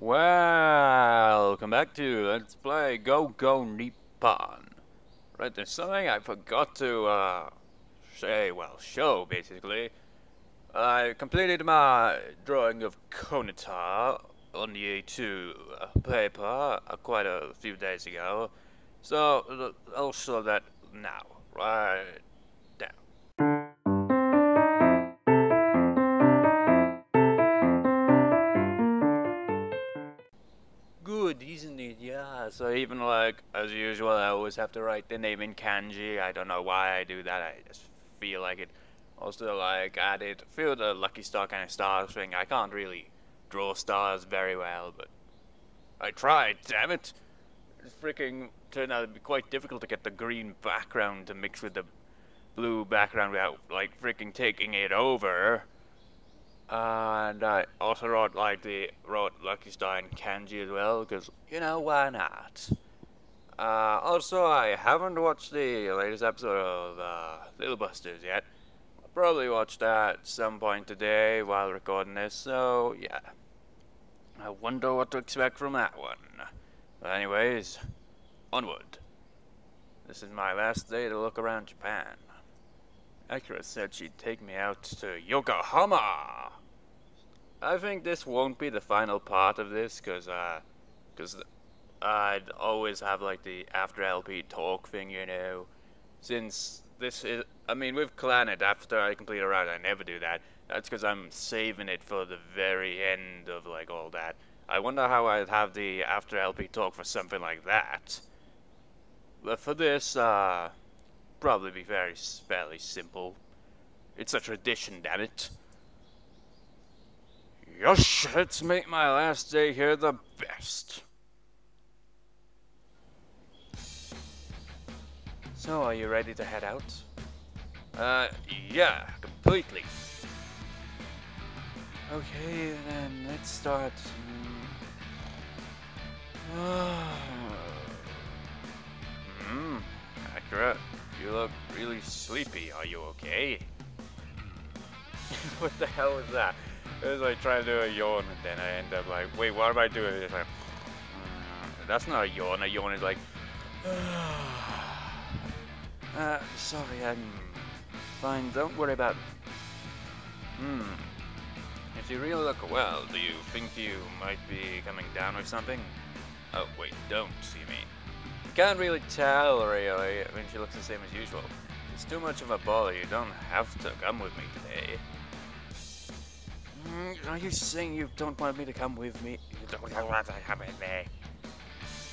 Welcome back to Let's Play Go Nippon. Right, there's something I forgot to show basically. I completed my drawing of Konata on the A2 paper quite a few days ago, so I'll show that now, right now. Good, isn't it? Yeah, so even like, as usual, I always have to write the name in kanji. I don't know why I do that, I just feel like it. Also, like, I did feel the lucky star kind of star thing. I can't really draw stars very well, but I tried, damn it! It freaking turned out to be quite difficult to get the green background to mix with the blue background without, like, freaking taking it over. And I also wrote Lucky Star in kanji as well, because, you know, why not? Also, I haven't watched the latest episode of Little Busters yet. I'll probably watch that at some point today while recording this, so yeah. I wonder what to expect from that one. But anyways, onward. This is my last day to look around Japan. Akira said she'd take me out to Yokohama. I think this won't be the final part of this, cause I'd always have like the after LP talk thing, you know. Since this is, I mean, with Planet, after I complete a route, I never do that. That's because I'm saving it for the very end of like all that. I wonder how I'd have the after LP talk for something like that. But for this, probably be fairly simple. It's a tradition, damn it. Yosh, let's make my last day here the best. So, are you ready to head out? Yeah, completely. Okay, then let's start. Accurate. You look really sleepy. Are you okay? What the hell was that? It was like trying to do a yawn, and then I end up like, wait, what am I doing? It's like, that's not a yawn. A yawn is like, sorry, I'm fine. Don't worry about. If you really look well, do you think you might be coming down with something? Oh, wait, don't see me. Can't really tell, really. I mean, she looks the same as usual. It's too much of a bother. You don't have to come with me today. Are you saying you don't want me to come with me? You don't want to come with me.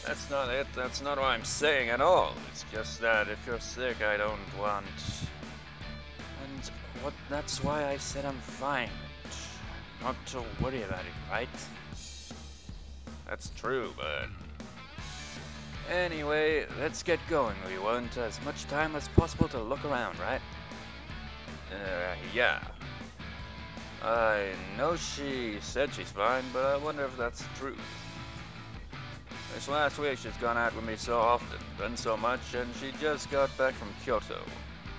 That's not it. That's not what I'm saying at all. It's just that if you're sick, I don't want... And that's why I said I'm fine. Not to worry about it, right? That's true, but... Anyway, let's get going. We want as much time as possible to look around, right? Yeah. I know she said she's fine, but I wonder if that's true. This last week she's gone out with me so often, done so much, and she just got back from Kyoto.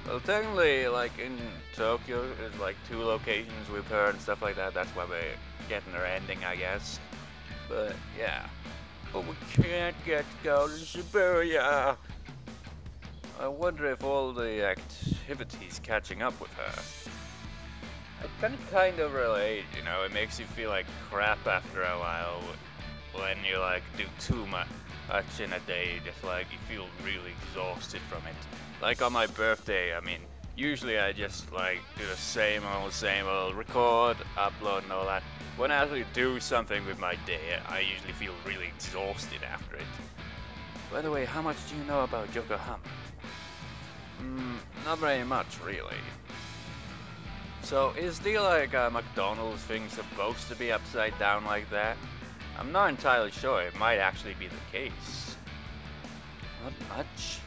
Well, technically, like, in Tokyo, there's like 2 locations with her and stuff like that. That's why we're getting her ending, I guess. But, yeah. But we can't get to go to Shibuya. I wonder if all the activities catching up with her. I can kind of relate, you know, it makes you feel like crap after a while when you like do too much in a day, just like you feel really exhausted from it. Like on my birthday, I mean, usually I just like do the same old, record, upload and all that. When I actually do something with my day, I usually feel really exhausted after it. By the way, how much do you know about Yokohama? Not very much, really. So, is the, like, McDonald's thing supposed to be upside down like that? I'm not entirely sure. It might actually be the case. Not much.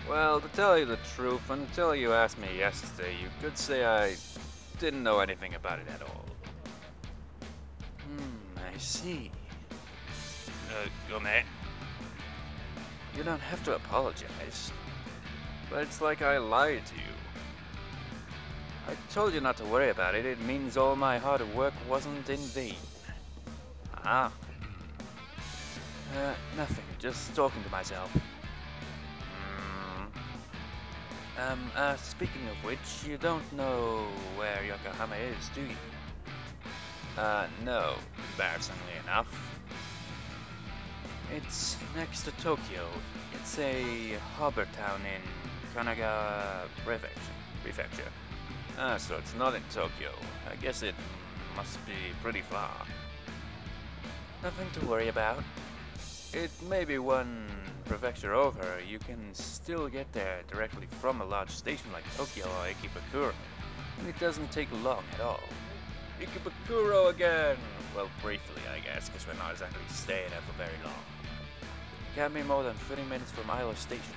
Well, to tell you the truth, until you asked me yesterday, you could say I didn't know anything about it at all. I see. Go man. You don't have to apologize. But it's like I lied to you. I told you not to worry about it. It means all my hard work wasn't in vain. Huh? Nothing. Just talking to myself. Speaking of which, you don't know where Yokohama is, do you? No, embarrassingly enough. It's next to Tokyo. It's a harbor town in Kanagawa Prefecture. So it's not in Tokyo. I guess it must be pretty far. Nothing to worry about. It may be one prefecture over. You can still get there directly from a large station like Tokyo or Ikebukuro. And it doesn't take long at all. Ikebukuro again! Well, briefly, I guess, because we're not exactly staying there for very long. It can't be more than 30 minutes from either station.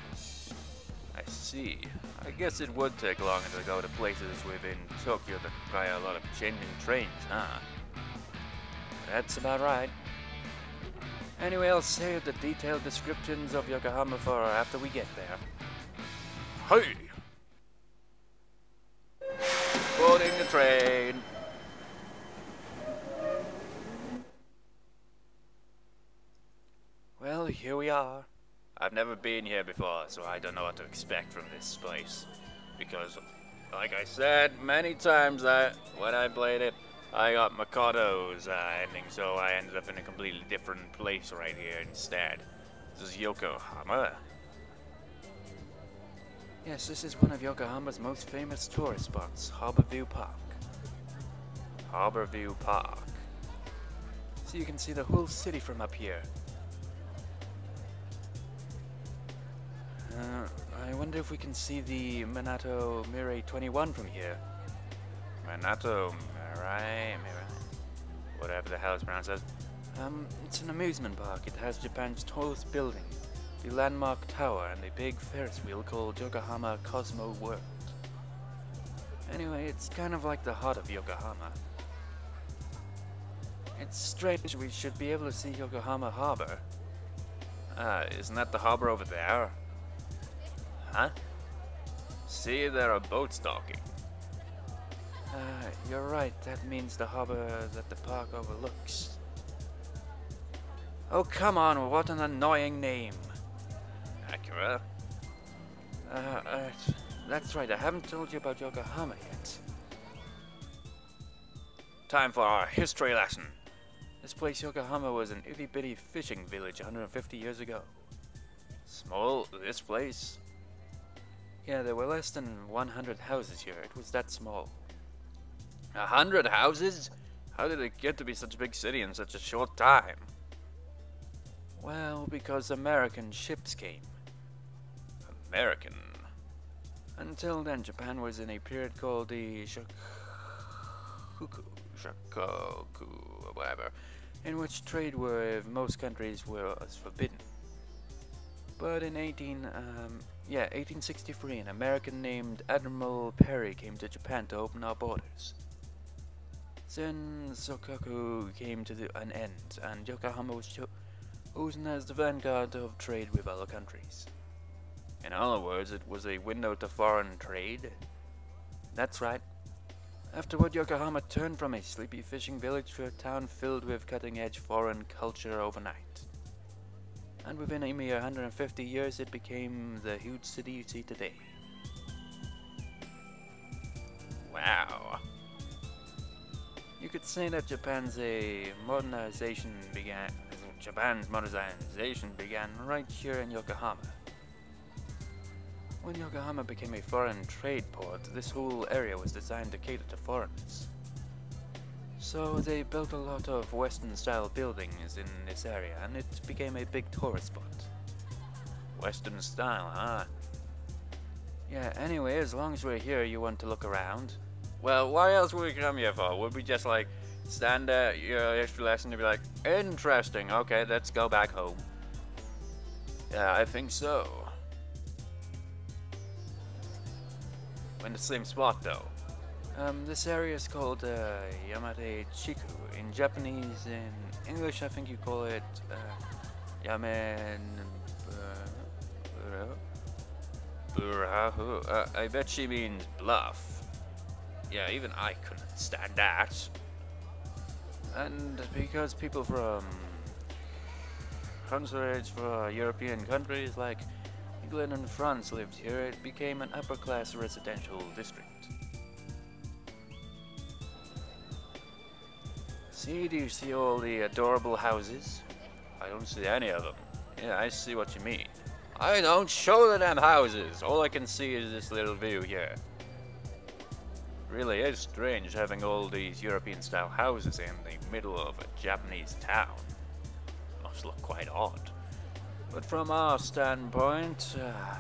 I see. I guess it would take longer to go to places within Tokyo that require a lot of changing trains, huh? That's about right. Anyway, I'll save the detailed descriptions of Yokohama for after we get there. Hey! Boarding the train! Well, here we are. I've never been here before, so I don't know what to expect from this place. Because, like I said many times, when I played it, I got Makoto's ending, so I ended up in a completely different place right here instead. This is Yokohama. Yes, this is one of Yokohama's most famous tourist spots, Harborview Park. Harborview Park. So you can see the whole city from up here. I wonder if we can see the Minato Mirai 21 from here. Minato Mirai? Whatever the hell it's pronounced as. It's an amusement park. It has Japan's tallest building, the landmark tower, and a big Ferris wheel called Yokohama Cosmo World. Anyway, it's kind of like the heart of Yokohama. It's strange we should be able to see Yokohama Harbor. Isn't that the harbor over there? Huh? See, there are boats docking. You're right. That means the harbor that the park overlooks. Oh, come on. What an annoying name. Acura? That's right. I haven't told you about Yokohama yet. Time for our history lesson. This place, Yokohama, was an itty-bitty fishing village 150 years ago. Small, this place? Yeah, there were less than 100 houses here. It was that small. 100 houses? How did it get to be such a big city in such a short time? Well, because American ships came. American? Until then, Japan was in a period called the Shokoku, whatever, in which trade with most countries was forbidden. But in 1863, an American named Admiral Perry came to Japan to open our borders. Then Shokoku came to an end, and Yokohama was chosen as the vanguard of trade with other countries. In other words, it was a window to foreign trade. That's right. Afterward, Yokohama turned from a sleepy fishing village to a town filled with cutting-edge foreign culture overnight. And within a mere 150 years, it became the huge city you see today. Wow. You could say that Japan's modernization began right here in Yokohama. When Yokohama became a foreign trade port, this whole area was designed to cater to foreigners. So they built a lot of Western-style buildings in this area, and it became a big tourist spot. Western style, huh? Yeah, anyway, as long as we're here, you want to look around. Well, why else would we come here for? Would we just, like, stand there, your history lesson, and be like, interesting, okay, let's go back home. Yeah, I think so. We're in the same spot, though. This area is called Yamate-chiku. In Japanese, in English, I think you call it Yamen... I bet she means bluff. Yeah, even I couldn't stand that. And because people from consulates for European countries like England and France lived here, it became an upper-class residential district. See, do you see all the adorable houses? I don't see any of them. Yeah, I see what you mean. I don't show the damn houses! All I can see is this little view here. Really is strange having all these European-style houses in the middle of a Japanese town. Must look quite odd. But from our standpoint,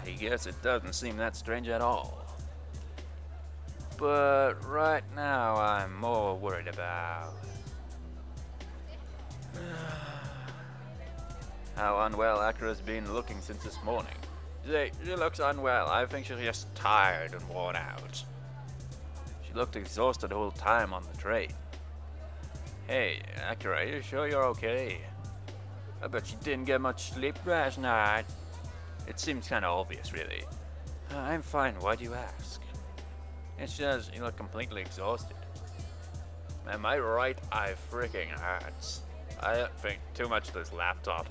I guess it doesn't seem that strange at all. But right now, I'm more worried about how unwell Akira's been looking since this morning. She looks unwell. I think she's just tired and worn out. She looked exhausted the whole time on the train. Hey, Akira, are you sure you're okay? I bet you didn't get much sleep last night. It seems kinda obvious, really. I'm fine, why do you ask? It's just, you look completely exhausted. Man, my right eye freaking hurts. I think too much of this laptop.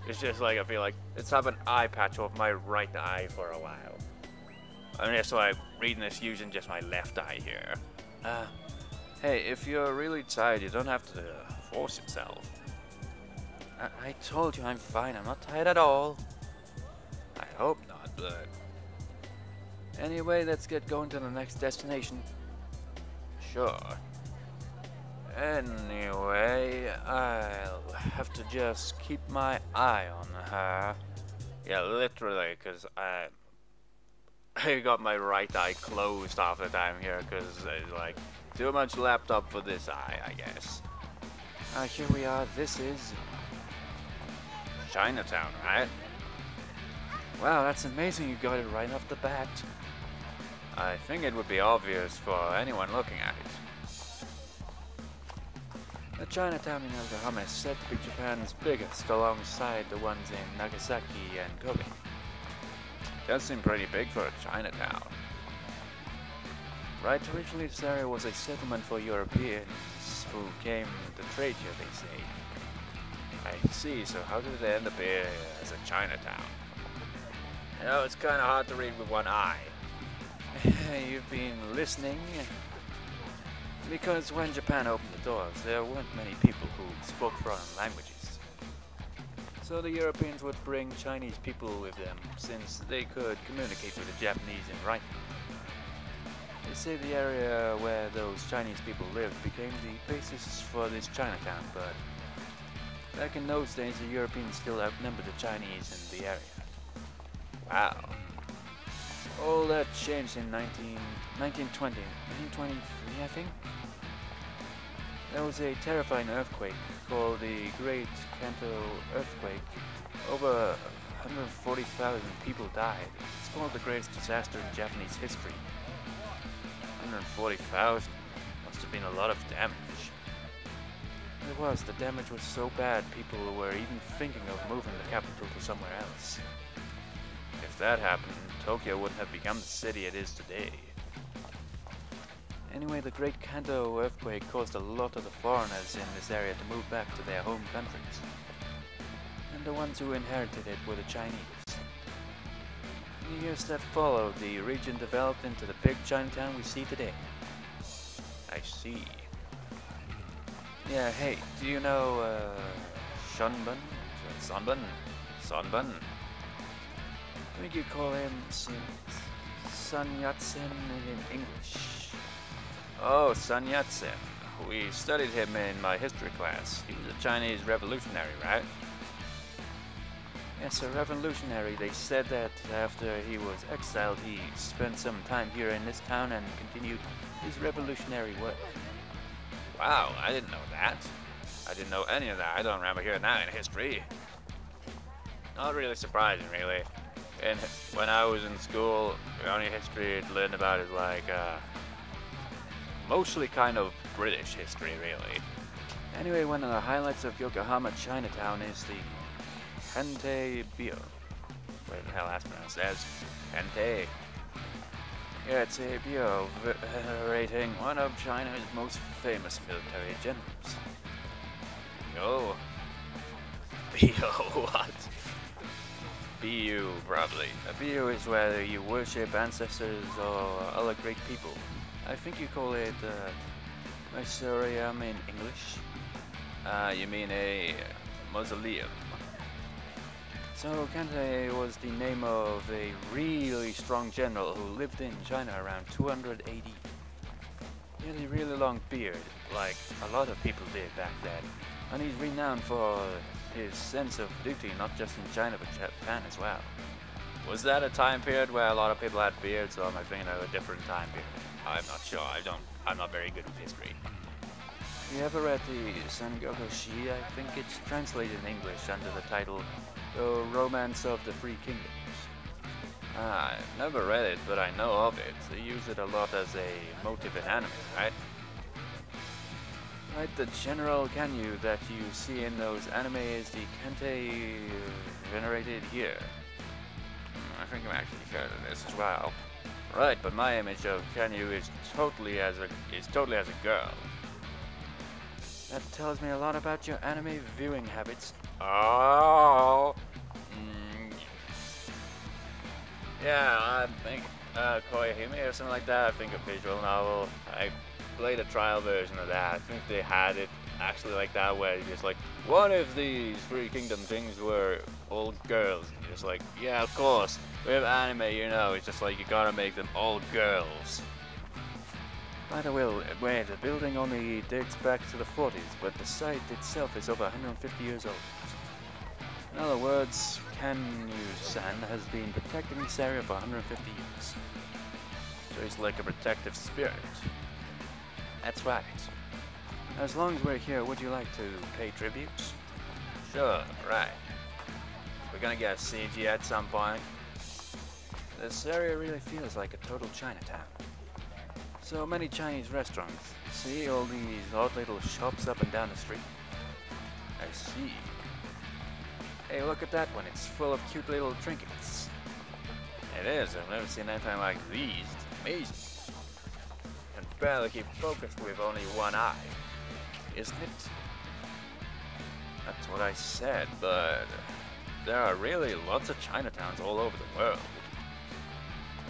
It's just like, I feel like it's have an eye patch off my right eye for a while. I mean, so I'm reading this using just my left eye here. Hey, if you're really tired, you don't have to force yourself. I told you I'm fine, I'm not tired at all. I hope not, but... Anyway, let's get going to the next destination. Sure. Anyway, I'll have to just keep my eye on her. Yeah, literally, because I got my right eye closed half the time here, because it's like too much laptop for this eye, I guess. Here we are, this is Chinatown, right? Wow, that's amazing, you got it right off the bat. I think it would be obvious for anyone looking at it. The Chinatown in Yokohama is said to be Japan's biggest, alongside the ones in Nagasaki and Kobe. Does seem pretty big for a Chinatown. Right, originally this area was a settlement for Europeans who came to trade here, they say. I see, so how did they end up here as a Chinatown? You know, it's kinda hard to read with one eye. You've been listening? Because when Japan opened the doors, there weren't many people who spoke foreign languages. So the Europeans would bring Chinese people with them, since they could communicate with the Japanese in writing. They say the area where those Chinese people lived became the basis for this Chinatown, but back in those days the Europeans still outnumbered the Chinese in the area. Wow. All that changed in 1923, I think? There was a terrifying earthquake called the Great Kanto Earthquake. Over 140,000 people died. It's one of the greatest disasters in Japanese history. 140,000 must have been a lot of damage. It was. The damage was so bad people were even thinking of moving the capital to somewhere else. If that happened, Tokyo wouldn't have become the city it is today. Anyway, the Great Kanto earthquake caused a lot of the foreigners in this area to move back to their home countries. And the ones who inherited it were the Chinese. In the years that followed, the region developed into the big Chinatown we see today. I see. Yeah, hey, do you know, Shunbun? Sonbun? Sonbun? I think you call him Sun Yat-sen in English. Oh, Sun Yat-sen. We studied him in my history class. He was a Chinese revolutionary, right? Yes, a revolutionary. They said that after he was exiled, he spent some time here in this town and continued his revolutionary work. Wow, I didn't know that. I didn't know any of that. I don't remember hearing that in history. Not really surprising, really. And when I was in school, the only history I'd learned about is like, mostly kind of British history, really. Anyway, one of the highlights of Yokohama Chinatown is the Hantei Bio. What the hell that's pronounced as? Hantei. Yeah, it's a bio rating one of China's most famous military generals. BO? BO what? BU probably. A BU is where you worship ancestors or other great people. I think you call it mausoleum in English. You mean a mausoleum. So Kante was the name of a really strong general who lived in China around 200 AD. He had a really long beard, like a lot of people did back then, and he's renowned for his sense of duty, not just in China but Japan as well. Was that a time period where a lot of people had beards, or am I thinking of a different time period? I'm not sure. I'm not very good with history. You ever read the Sengoku Shi? I think it's translated in English under the title The Romance of the Three Kingdoms. I've never read it, but I know of it. They use it a lot as a motive in anime, right? Right, the general Kanyu that you see in those anime is the Kante venerated here. I think I'm actually sure of this as well. Right, but my image of Kanyu is totally as a girl. That tells me a lot about your anime viewing habits. Oh. Yeah, I think Koyahime or something like that. I think a visual novel. I played a trial version of that. I think they had it actually like that, where it's just like, what if these Three Kingdom things were all girls? And you're just like, yeah, of course. With anime, you know, it's just like you gotta make them all girls. By the way, the building only dates back to the 40s, but the site itself is over 150 years old. In other words, Kanyu-san has been protecting this area for 150 years. So he's like a protective spirit. That's right. As long as we're here, would you like to pay tribute? Sure, right. We're gonna get CG at some point. This area really feels like a total Chinatown. So many Chinese restaurants. See all these odd little shops up and down the street? I see. Hey, look at that one. It's full of cute little trinkets. It is. I've never seen anything like these. It's amazing. Can barely keep focused with only one eye. Isn't it? That's what I said, but there are really lots of Chinatowns all over the world.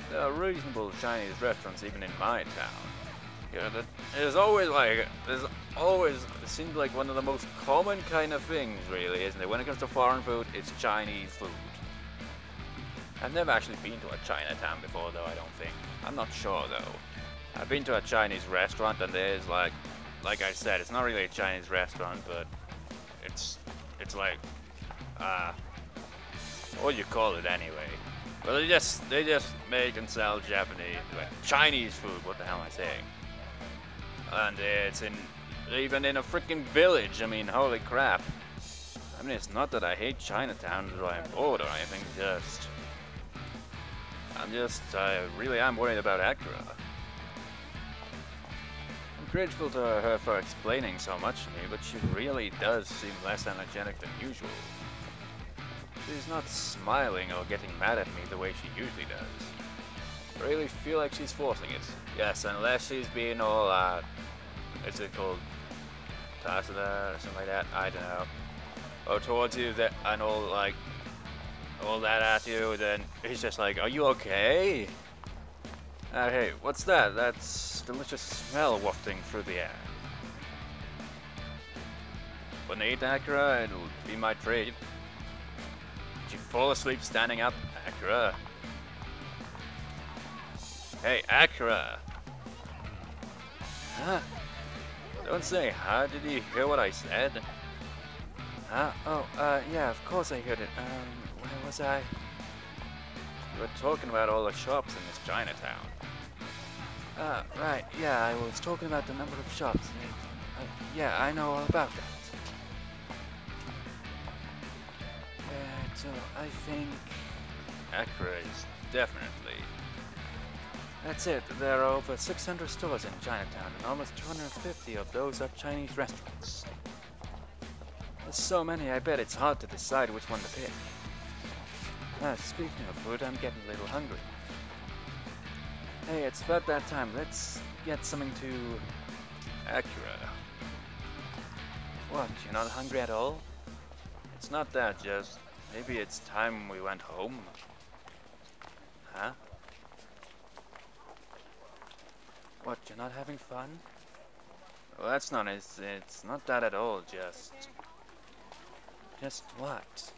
There are reasonable Chinese restaurants even in my town. Yeah, it seems like one of the most common kind of things, really, isn't it? When it comes to foreign food, it's Chinese food. I've never actually been to a Chinatown before, though, I don't think. I'm not sure, though. I've been to a Chinese restaurant, and there's like I said, it's not really a Chinese restaurant, but it's like, what do you call it anyway? Well, they just make and sell Japanese, Chinese food. What the hell am I saying? And it's even in a freaking village. I mean, holy crap. I mean, it's not that I hate Chinatown or I'm bored or anything. I really am worried about Akira. I'm grateful to her for explaining so much to me, but she really does seem less energetic than usual. She's not smiling or getting mad at me the way she usually does. I really feel like she's forcing it. Yes, unless she's being all, is it called Tasada or something like that? I don't know. Or towards you and all that at you, then he's just like, are you okay? Hey, what's that? That's delicious smell wafting through the air. When I eat Akira, it'll be my treat. Did you fall asleep standing up, Akira? Hey, Akira! Huh? Don't say huh, did you hear what I said? Huh? Oh, yeah, of course I heard it. Where was I? You were talking about all the shops in this Chinatown. Right, yeah, I was talking about the number of shops. Yeah, I know all about that. So I think Akira is definitely. That's it. There are over 600 stores in Chinatown, and almost 250 of those are Chinese restaurants. There's so many, I bet it's hard to decide which one to pick. Speaking of food, I'm getting a little hungry. Hey, it's about that time. Let's get something to Akira. What, you're not hungry at all? It's not that, just maybe it's time we went home. Huh? What, you're not having fun? Well, that's not it. It's not that at all, just... Just what?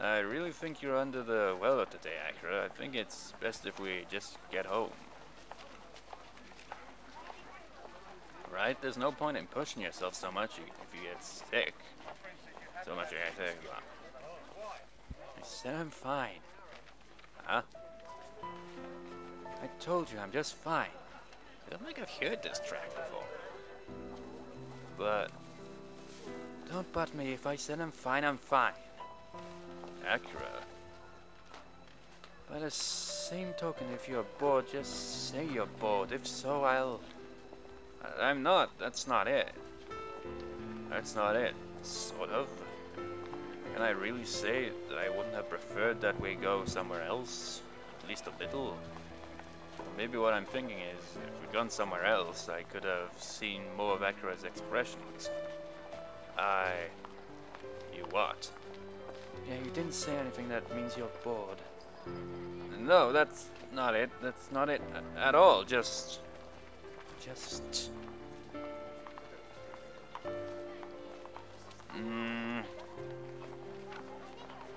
I really think you're under the weather today, Akira. I think it's best if we just get home. Right? There's no point in pushing yourself so much if you get sick. So much you get sick. I said I'm fine. Huh? I told you I'm just fine. I don't think I've heard this track before. But... Don't butt me. If I said I'm fine, I'm fine. Akira. By the same token, if you're bored, just say you're bored. If so, I'm not. That's not it. That's not it. Sort of. Can I really say that I wouldn't have preferred that we go somewhere else? At least a little? Maybe what I'm thinking is, if we'd gone somewhere else, I could have seen more of Akira's expressions. You what? Yeah, you didn't say anything that means you're bored. No, that's not it. That's not it at all. Just...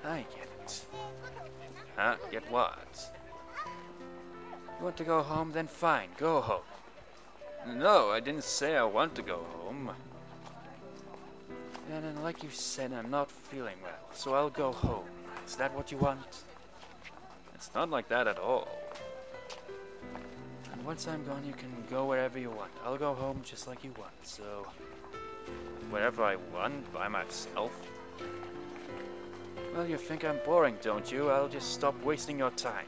I get it. Huh? Get what? You want to go home? Then fine, go home. No, I didn't say I want to go home. And then, like you said, I'm not feeling well, so I'll go home. Is that what you want? It's not like that at all. And once I'm gone, you can go wherever you want. I'll go home just like you want, so... Wherever I want, by myself? Well, you think I'm boring, don't you? I'll just stop wasting your time.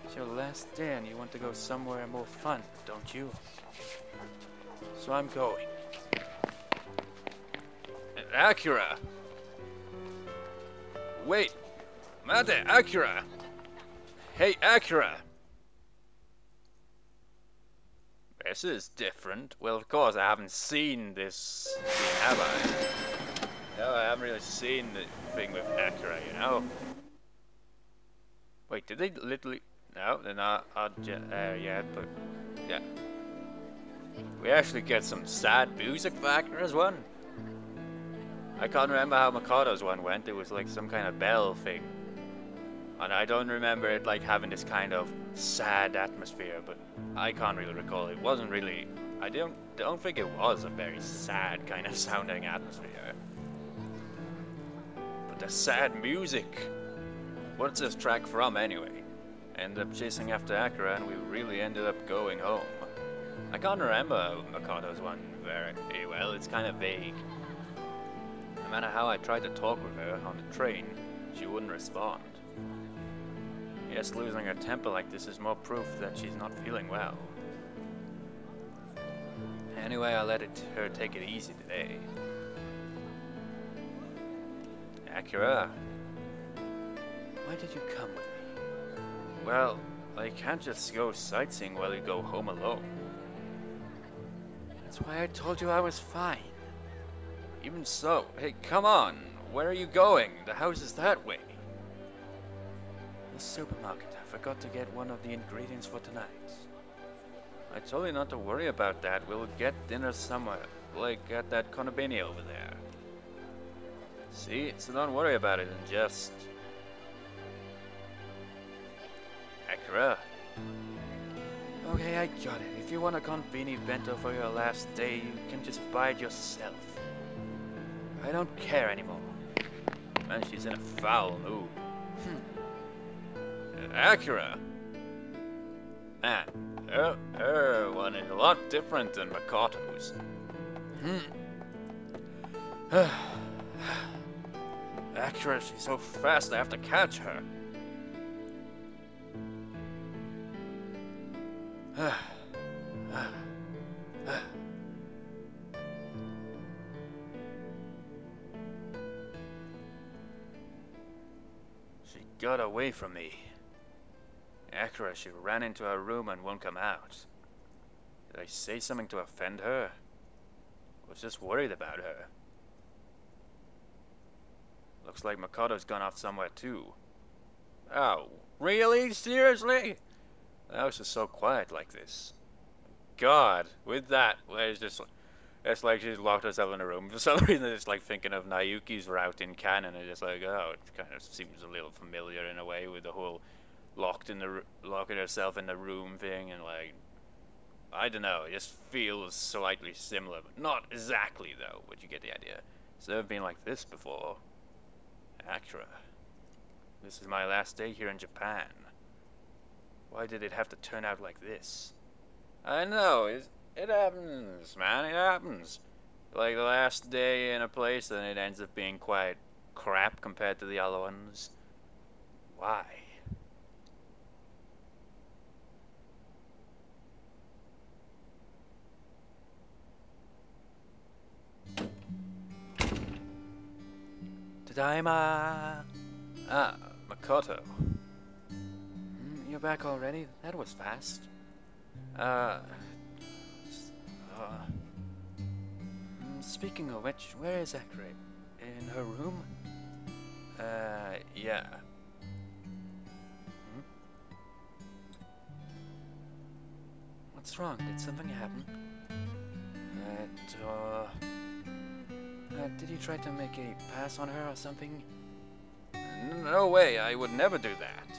It's your last day and you want to go somewhere more fun, don't you? So I'm going. Akira! Wait! Mate, Akira! Hey, Akira! This is different. Well, of course, I haven't seen this scene, have I? No, I haven't really seen the thing with Akira, you know? Wait, did they literally... No, they're not there yet, but... Yeah. We actually get some sad music for Akira's one. I can't remember how Makoto's one went. It was like some kind of bell thing. And I don't remember it like having this kind of sad atmosphere, but I can't really recall. It wasn't really... I don't think it was a very sad kind of sounding atmosphere. But the sad music! What's this track from anyway? Ended up chasing after Akira and we really ended up going home. I can't remember Makoto's one very well. It's kind of vague. No matter how I tried to talk with her on the train, she wouldn't respond. Yes, losing her temper like this is more proof that she's not feeling well. Anyway, I let her take it easy today. Akira, why did you come with me? Well, I can't just go sightseeing while you go home alone. That's why I told you I was fine. Even so, hey, come on. Where are you going? The house is that way. The supermarket. I forgot to get one of the ingredients for tonight. I told you not to worry about that. We'll get dinner somewhere, like at that konbini over there. See? So don't worry about it and just... Akira. Okay, I got it. If you want a konbini bento for your last day, you can just buy it yourself. I don't care anymore. Man, she's in a foul mood. Akira! Man, her one is a lot different than Makoto's. Akira, she's so fast I have to catch her. She got away from me. Akira, she ran into her room and won't come out. Did I say something to offend her? Was just worried about her. Looks like Makoto's gone off somewhere too. Oh, really? Seriously? I was just so quiet like this. God, with that, it's like she's locked herself in a room. For some reason, it's like thinking of Nayuki's route in canon, and it's like, oh, it kind of seems a little familiar in a way with the whole locking herself in the room thing, and like, I don't know, it just feels slightly similar, but not exactly though. But you get the idea. It's never been like this before. Akira, this is my last day here in Japan. Why did it have to turn out like this? I know, it happens, man, it happens. Like the last day in a place, and it ends up being quite crap compared to the other ones. Why? Tadaima! Ah, Makoto. You're back already? That was fast. Speaking of which, where is Akira? In her room? Yeah. What's wrong? Did something happen? Did you try to make a pass on her or something? No way, I would never do that.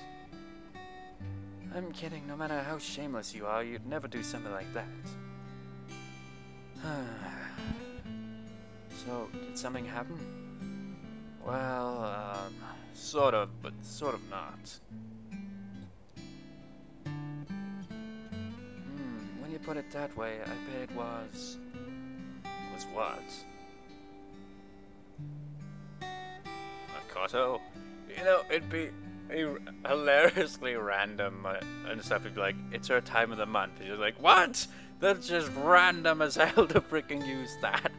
I'm kidding, no matter how shameless you are, you'd never do something like that. So, did something happen? Well, sort of, but sort of not. When you put it that way, I bet it was... Was what? Makoto? You know, it'd be hilariously random and stuff. It'd be like, it's her time of the month. And you're like, what? That's just random as hell to freaking use that.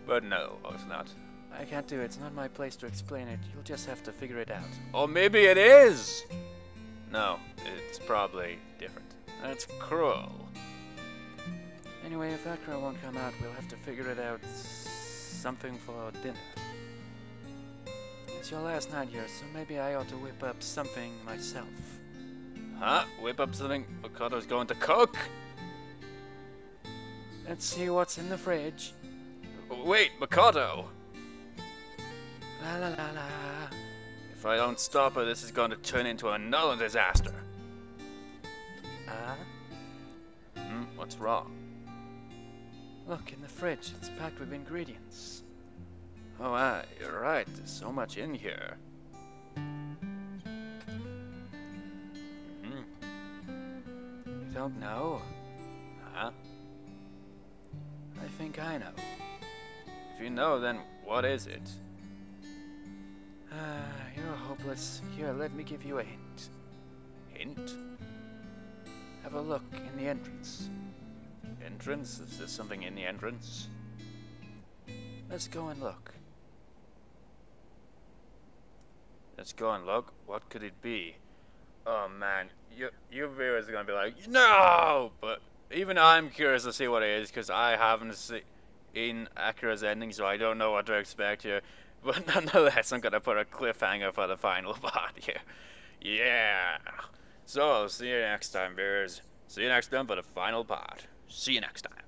But no, it's not. I can't do it. It's not my place to explain it. You'll just have to figure it out. Or maybe it is! No, it's probably different. That's cruel. Anyway, if Akira won't come out, we'll have to figure it out. Something for dinner. It's your last night here, so maybe I ought to whip up something myself. Huh? Whip up something Makoto's going to cook? Let's see what's in the fridge. Wait, Makoto! La la la la. If I don't stop her, this is going to turn into another disaster. What's wrong? Look, in the fridge, it's packed with ingredients. Oh, you're right, there's so much in here. You don't know? Huh? I think I know. If you know, then what is it? You're hopeless. Here, let me give you a hint. Hint? Have a look in the entrance. Entrance? Is there something in the entrance? Let's go and look. Let's go and look. What could it be? Oh man, you viewers are gonna be like, no! But even I'm curious to see what it is, because I haven't seen Akira's ending, so I don't know what to expect here. But nonetheless, I'm gonna put a cliffhanger for the final part here. Yeah! So, see you next time, viewers. See you next time for the final part. See you next time.